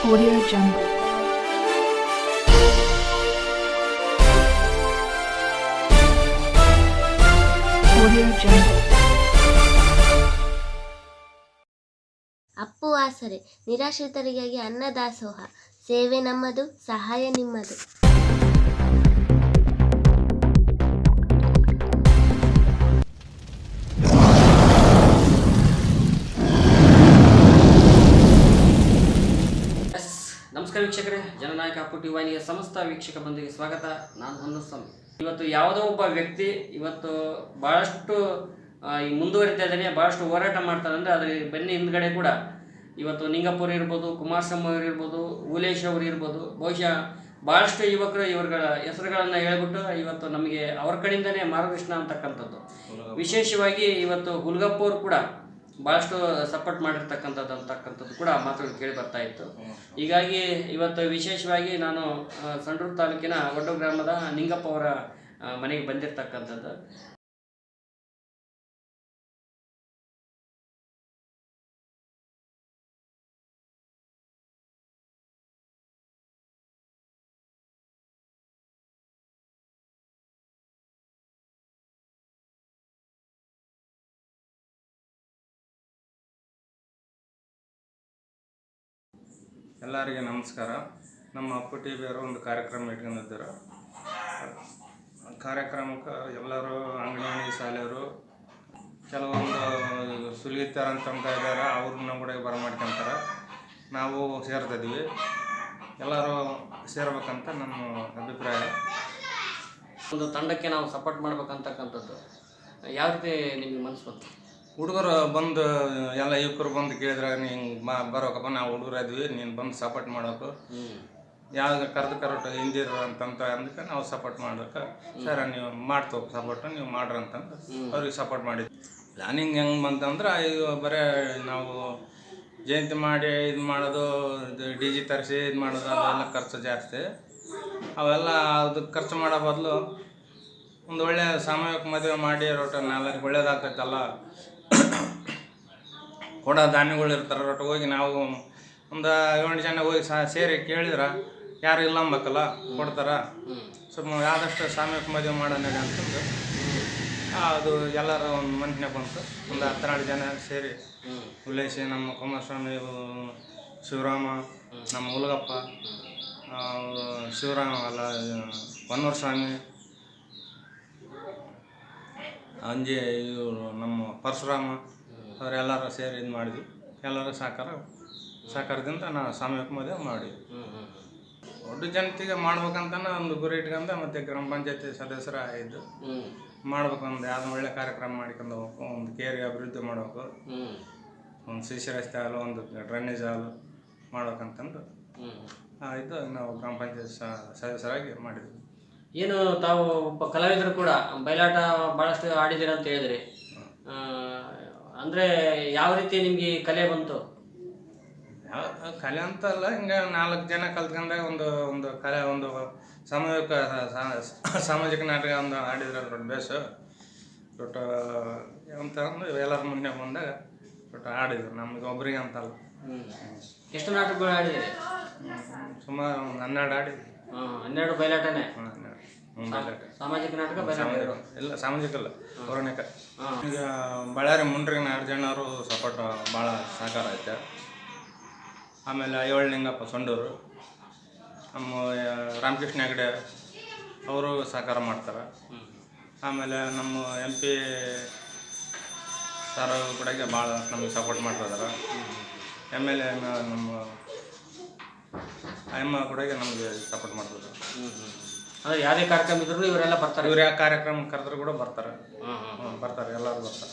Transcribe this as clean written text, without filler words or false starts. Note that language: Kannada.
Audio Jungle. Audio Jungle. Appu ಆಸರೆ ನಿರಾಶ್ರಿತರಿಗಾಗಿ ಅನ್ನದಾಸೋಹ ಸೇವೆ ನಮ್ಮದು, ಸಹಾಯ ನಿಮ್ಮದು. ನಮಸ್ಕಾರ ವೀಕ್ಷಕರೇ, ಜನನಾಯಕ ಅಪ್ಪು ಟಿ ವಾಹಿನಿಯ ಸಮಸ್ತ ವೀಕ್ಷಕ ಬಂಧುಗೆ ಸ್ವಾಗತ. ನಾನು ಹೊನ್ನಸ್ವಾಮಿ. ಇವತ್ತು ಯಾವುದೋ ಒಬ್ಬ ವ್ಯಕ್ತಿ ಇವತ್ತು ಭಾಳಷ್ಟು ಮುಂದುವರಿತಾ ಇದ್ದಾನೆ, ಭಾಳಷ್ಟು ಹೋರಾಟ ಮಾಡ್ತಾನೆ ಅಂದರೆ ಅದ್ರ ಬೆನ್ನ ಹಿಂದ್ಗಡೆ ಕೂಡ ಇವತ್ತು ನಿಂಗಪ್ಪರು ಇರ್ಬೋದು, ಕುಮಾರಸ್ವಾಮಿ ಅವರು ಇರ್ಬೋದು, ಊಲೇಶ್ ಅವರು ಇರ್ಬೋದು, ಬಹುಶಃ ಭಾಳಷ್ಟು ಯುವಕರು ಇವರುಗಳ ಹೆಸರುಗಳನ್ನು ಹೇಳ್ಬಿಟ್ಟು ಇವತ್ತು ನಮಗೆ ಅವ್ರ ಕಡೆಯಿಂದನೇ ಮಾರ್ಗದರ್ಶನ ಅಂತಕ್ಕಂಥದ್ದು. ವಿಶೇಷವಾಗಿ ಇವತ್ತು ಹುಲ್ಗಪ್ಪ ಅವರು ಕೂಡ ಭಾಳಷ್ಟು ಸಪೋರ್ಟ್ ಮಾಡಿರ್ತಕ್ಕಂಥದ್ದು ಕೂಡ ಮಾತುಗಳು ಕೇಳಿ ಬರ್ತಾ ಇತ್ತು. ಹೀಗಾಗಿ ಇವತ್ತು ವಿಶೇಷವಾಗಿ ನಾನು ಸಂಡೂರು ತಾಲೂಕಿನ ಒಡ್ಡು ಗ್ರಾಮದ ನಿಂಗಪ್ಪ ಅವರ ಮನೆಗೆ ಬಂದಿರತಕ್ಕಂಥದ್ದು. ಎಲ್ಲರಿಗೆ ನಮಸ್ಕಾರ. ನಮ್ಮ ಅಪ್ಪು ಟಿ ವಿಯವರು ಒಂದು ಕಾರ್ಯಕ್ರಮ ಇಟ್ಕೊಂಡಿದ್ದರು. ಕಾರ್ಯಕ್ರಮಕ್ಕೆ ಎಲ್ಲರೂ ಅಂಗನವಾಡಿ ಶಾಲೆಯವರು ಕೆಲವೊಂದು ಸುಲಿತಾರ ಅಂತ ಇದ್ದಾರೆ, ಅವ್ರನ್ನ ಕೂಡ ಬರಮಾಡ್ಕೊಂತಾರೆ. ನಾವು ಸೇರ್ತಿದ್ವಿ, ಎಲ್ಲರೂ ಸೇರ್ಬೇಕಂತ ನಮ್ಮ ಅಭಿಪ್ರಾಯ. ಒಂದು ತಂಡಕ್ಕೆ ನಾವು ಸಪೋರ್ಟ್ ಮಾಡ್ಬೇಕಂತಕ್ಕಂಥದ್ದು ಯಾವ ರೀತಿ ನಿಮಗೆ ಮನಸ್ಸು ಬಂತು? ಹುಡುಗರು ಬಂದು ಎಲ್ಲ ಯುವಕರು ಬಂದು ಕೇಳಿದ್ರೆ ನೀನು ಬರೋಕಪ್ಪ, ನಾವು ಹುಡುಗರು ಇದ್ವಿ, ನೀನು ಬಂದು ಸಪೋರ್ಟ್ ಮಾಡೋಕು, ಯಾವ್ದು ಕರೆಕ್ಟ್ ಹಿಂದಿರು ಅಂತಂತ ಅಂದಕ್ಕೆ ನಾವು ಸಪೋರ್ಟ್ ಮಾಡೋಕೆ ಸರ್ ನೀವು ಮಾಡ್ತೇವೆ ಸಪೋರ್ಟ್, ನೀವು ಮಾಡ್ರಿ ಅಂತಂದು ಅವ್ರಿಗೆ ಸಪೋರ್ಟ್ ಮಾಡಿದ್ವಿ. ಪ್ಲಾನಿಂಗ್ ಹೆಂಗೆ ಬಂತಂದ್ರೆ ಇದು ಬರೀ ನಾವು ಜಯಂತಿ ಮಾಡಿ ಇದು ಮಾಡೋದು, ಡಿ ಜಿ ತರಿಸಿ ಇದು ಮಾಡೋದು ಅದೆಲ್ಲ ಖರ್ಚು ಜಾಸ್ತಿ. ಅವೆಲ್ಲ ಅದಕ್ಕೆ ಖರ್ಚು ಮಾಡೋ ಬದಲು ಒಂದು ಒಳ್ಳೆಯ ಸಾಮೂಹಿಕ ಮದುವೆ ಮಾಡಿ ರೊಟ್ಟ ನಾಲ್ಕು ಒಳ್ಳೇದಾಗ್ತೈತಲ್ಲ, ಕೊಡೋ ಧಾನ್ಯಗಳು ಇರ್ತಾರೆ ರೊಟ್ಟ ಹೋಗಿ ನಾವು ಒಂದು 7 ಜನ ಹೋಗಿ ಸೇರಿ ಕೇಳಿದ್ರೆ ಯಾರು ಇಲ್ಲ ಅಂಬೇಕಲ್ಲ, ಕೊಡ್ತಾರೆ. ಸ್ವಲ್ಪ ಆದಷ್ಟು ಸಾಮೂಹಿಕ ಮದುವೆ ಮಾಡೋಣ ಅಂತಂದು ಅದು ಎಲ್ಲರ ಒಂದು ಮನಸ್ಸಿನಾಗ ಬಂತು. ಒಂದು 12 ಜನ ಸೇರಿ ಉಲ್ಲೇಶಿ, ನಮ್ಮ ಕುಮಾರಸ್ವಾಮಿ, ಶಿವರಾಮ, ನಮ್ಮ ಹುಲ್ಗಪ್ಪ, ಶಿವರಾಮ ಅಲ್ಲ ಹೊನ್ನೂರು ಸ್ವಾಮಿ, ಅಂಜಿ, ಇವರು ನಮ್ಮ ಪರಶುರಾಮ ಅವರೆಲ್ಲರೂ ಸೇರಿ ಇದು ಮಾಡಿದ್ವಿ. ಎಲ್ಲರೂ ಸಹಕಾರದಿಂದ ನಾವು ಸಾಮೂಹಿಕ ಮದುವೆ ಮಾಡಿದ್ವಿ. ದೊಡ್ಡ ಜನತೆಗೆ ಮಾಡ್ಬೇಕಂತನ ಒಂದು ಗುರಿ ಇಟ್ಕೊಂಡು ಮತ್ತು ಗ್ರಾಮ ಪಂಚಾಯತಿ ಸದಸ್ಯರ ಇದ್ದು ಮಾಡ್ಬೇಕು, ಒಂದು ಯಾವುದೋ ಒಳ್ಳೆ ಕಾರ್ಯಕ್ರಮ ಮಾಡ್ಕೊಂಡು ಹೋಗ್ಬೇಕು, ಒಂದು ಕೇರಿ ಅಭಿವೃದ್ಧಿ ಮಾಡಬೇಕು, ಒಂದು ಸಿಸಿ ರಸ್ತೆ ಹಾಲು, ಒಂದು ಡ್ರೈನೇಜ್ ಹಾಲು ಮಾಡ್ಬೇಕಂತಂದು ಇದು ನಾವು ಗ್ರಾಮ ಪಂಚಾಯತ್ ಸದಸ್ಯರಾಗಿ ಮಾಡಿದ್ವಿ. ಏನು ತಾವು ಒಬ್ಬ ಕಲಾವಿದರು ಕೂಡ ಬಯಲಾಟ ಭಾಳಷ್ಟು ಆಡಿದ್ದೀರ ಅಂತ ಹೇಳಿದ್ರಿ, ಅಂದರೆ ಯಾವ ರೀತಿ ನಿಮಗೆ ಕಲೆ ಬಂತು? ಯಾವ ಕಲೆ ಅಂತಲ್ಲ, ಹಿಂಗೆ 4 ಜನ ಕಲ್ತ್ಕೊಂಡಾಗ ಒಂದು ಕಲೆ, ಒಂದು ಸಾಮಾಜಿಕ ನಾಟಕ ಒಂದು ಆಡಿದ್ರೆ ದೊಡ್ಡ ಬೇಸು ದೊಡ್ಡ ಅಂತಂದು ಎಲ್ಲರ ಮುಂದೆ ಬಂದಾಗ ದೊಡ್ಡ ಆಡಿದ್ರು. ನಮಗೆ ಒಬ್ರಿಗೆ ಅಂತಲ್ಲ. ಎಷ್ಟು ನಾಟಕಗಳು ಆಡಿದ್ರಿ? ಸುಮಾರು ಒಂದು 12 ಆಡಿದ್ವಿ. 12 ಬಯಲಾಟನೇ? 12 ಸಾಮಾಜಿಕ ನಾಟಕ ಇಲ್ಲ, ಸಾಮಾಜಿಕ ಅಲ್ಲ, ಪೌರಾಣಿಕ. ಈಗ ಬಳ್ಳಾರಿ ಮುಂಡ್ರಿಗೆ 4 ಜನರು ಸಪೋರ್ಟ್ ಭಾಳ ಸಹಕಾರ ಐತೆ. ಆಮೇಲೆ ಐವಳ್ಳಿಂಗಪ್ಪ ಸಂಡೂರು, ನಮ್ಮ ರಾಮಕೃಷ್ಣ ಹೆಗಡೆ ಅವರು ಸಹಕಾರ ಮಾಡ್ತಾರೆ. ಆಮೇಲೆ ನಮ್ಮ MP ಸರ್ ಕೂಡ ಭಾಳ ನಮಗೆ ಸಪೋರ್ಟ್ ಮಾಡ್ತಿದ್ದಾರೆ. MLA ನಮ್ಮ ಅಮ್ಮ ಕೂಡ ನಮಗೆ ಸಪೋರ್ಟ್ ಮಾಡ್ತಿದ್ದಾರೆ. ಅಂದರೆ ಯಾವುದೇ ಕಾರ್ಯಕ್ರಮ ಇದ್ರೂ ಇವರೆಲ್ಲ ಬರ್ತಾರೆ? ಇವ್ರು ಯಾವ ಕಾರ್ಯಕ್ರಮ ಕರೆದ್ರು ಕೂಡ ಬರ್ತಾರೆ, ಎಲ್ಲರೂ ಬರ್ತಾರೆ.